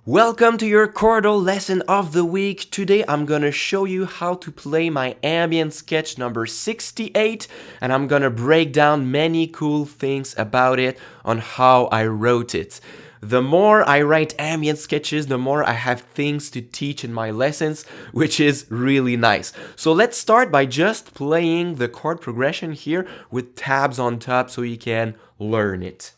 Welcome to your chordal lesson of the week. Today I'm gonna show you how to play my Ambient Sketch number 68, and I'm gonna break down many cool things about it on how I wrote it. The more I write ambient sketches, the more I have things to teach in my lessons, which is really nice. So let's start by just playing the chord progression here with tabs on top so you can learn it.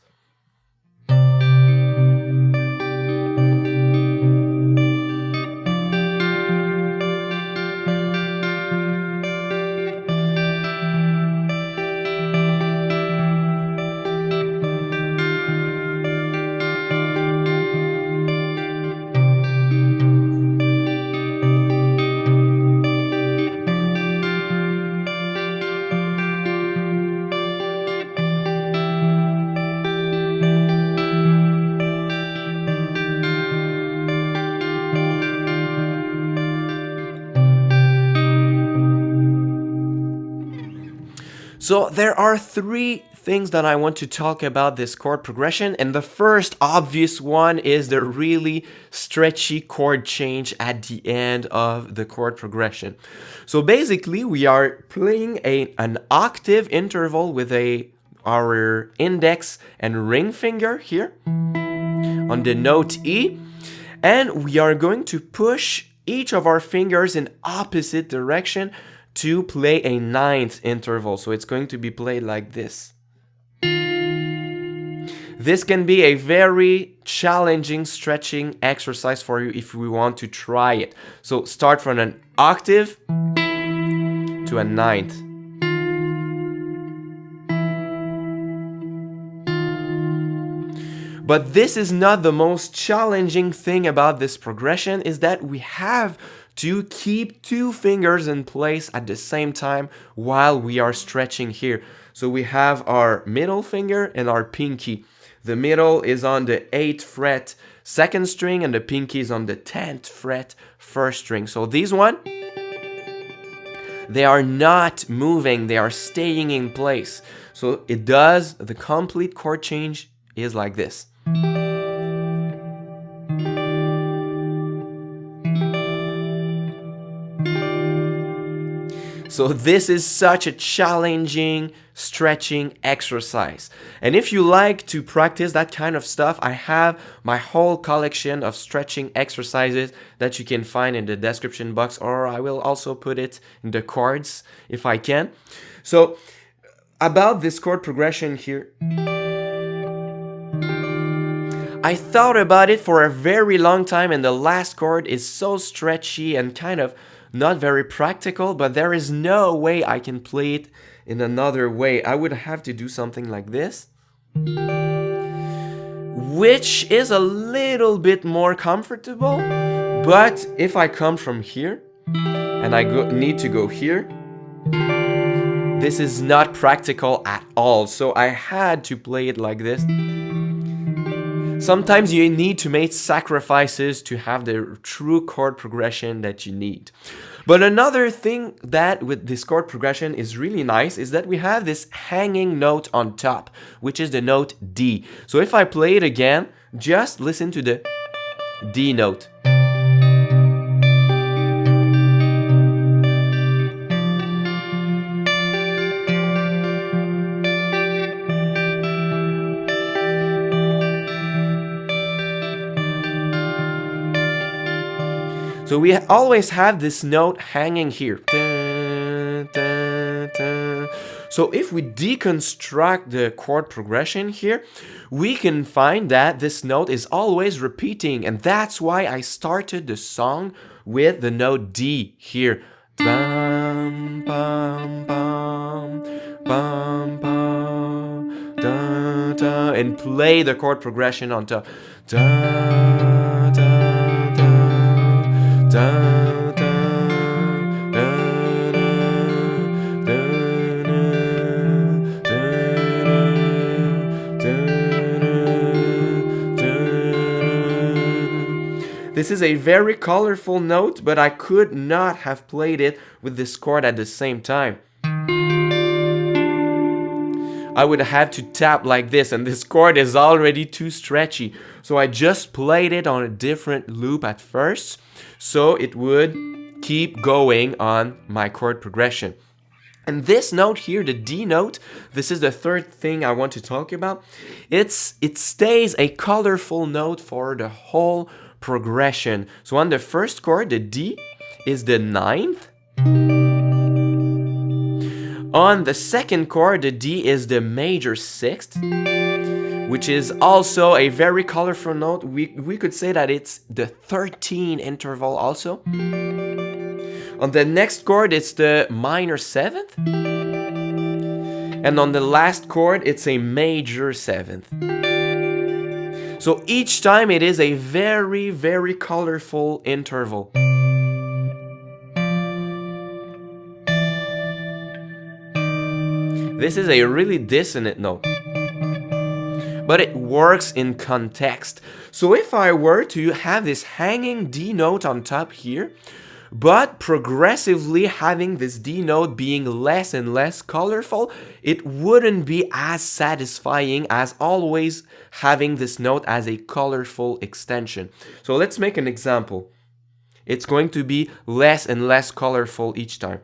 So there are three things that I want to talk about this chord progression, and the first obvious one is the really stretchy chord change at the end of the chord progression. So basically we are playing an octave interval with our index and ring finger here on the note E, and we are going to push each of our fingers in opposite direction to play a ninth interval. So it's going to be played like this. This can be a very challenging stretching exercise for you if we want to try it. So start from an octave to a ninth. But this is not the most challenging thing about this progression, is that we have to keep two fingers in place at the same time while we are stretching here. So we have our middle finger and our pinky. The middle is on the 8th fret 2nd string and the pinky is on the 10th fret 1st string. So these one, they are not moving, they are staying in place. So it does, the complete chord change is like this. So this is such a challenging stretching exercise. And if you like to practice that kind of stuff, I have my whole collection of stretching exercises that you can find in the description box, or I will also put it in the chords if I can. So about this chord progression here, I thought about it for a very long time, and the last chord is so stretchy and kind of not very practical, but there is no way I can play it in another way. I would have to do something like this, which is a little bit more comfortable. But if I come from here and I need to go here, this is not practical at all. So I had to play it like this. Sometimes you need to make sacrifices to have the true chord progression that you need. But another thing that with this chord progression is really nice is that we have this hanging note on top, which is the note D. So if I play it again, just listen to the D note. So we always have this note hanging here. So if we deconstruct the chord progression here, we can find that this note is always repeating, and that's why I started the song with the note D here. Bum, bum, bum, bum, bum, da, da, and play the chord progression on top. Da, da. Da, da, da, da, da. This is a very colorful note, but I could not have played it with this chord at the same time. I would have to tap like this, and this chord is already too stretchy. So I just played it on a different loop at first, so it would keep going on my chord progression. And this note here, the D note, this is the third thing I want to talk about. It stays a colorful note for the whole progression. So on the first chord, the D is the 9th. On the second chord, the D is the major 6th, which is also a very colorful note. We could say that it's the 13 interval also. On the next chord, it's the minor 7th. And on the last chord, it's a major 7th. So each time it is a very, very colorful interval. This is a really dissonant note, but it works in context. So if I were to have this hanging D note on top here, but progressively having this D note being less and less colorful, it wouldn't be as satisfying as always having this note as a colorful extension. So let's make an example. It's going to be less and less colorful each time.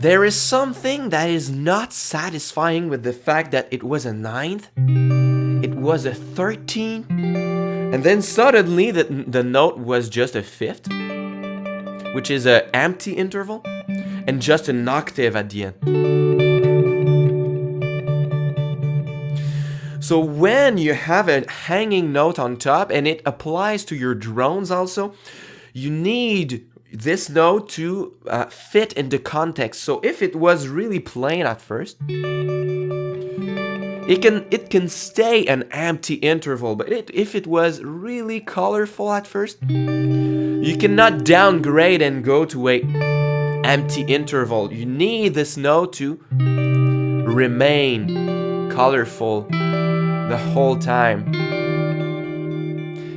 There is something that is not satisfying with the fact that it was a 9th, it was a 13, and then suddenly the note was just a 5th, which is an empty interval, and just an octave at the end. So when you have a hanging note on top, and it applies to your drones also, you need this note to fit in the context. So if it was really plain at first, it can stay an empty interval. But if it was really colorful at first, you cannot downgrade and go to a empty interval. You need this note to remain colorful the whole time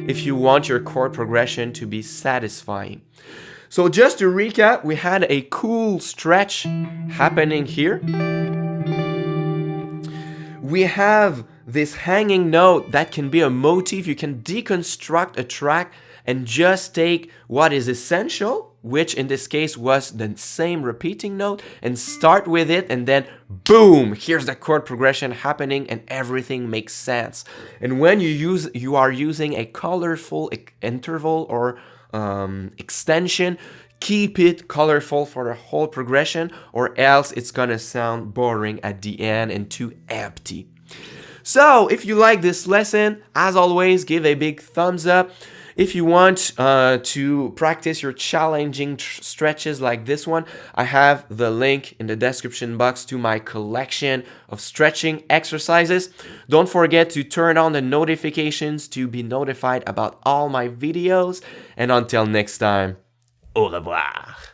if you want your chord progression to be satisfying. So just to recap, we had a cool stretch happening here. We have this hanging note that can be a motif. You can deconstruct a track and just take what is essential, which in this case was the same repeating note, and start with it, and then boom, here's the chord progression happening and everything makes sense. And when you are using a colorful interval or extension, keep it colorful for the whole progression, or else it's gonna sound boring at the end and too empty. So if you like this lesson, as always, give a big thumbs up. If you want to practice your challenging stretches like this one, I have the link in the description box to my collection of stretching exercises. Don't forget to turn on the notifications to be notified about all my videos. And until next time, au revoir.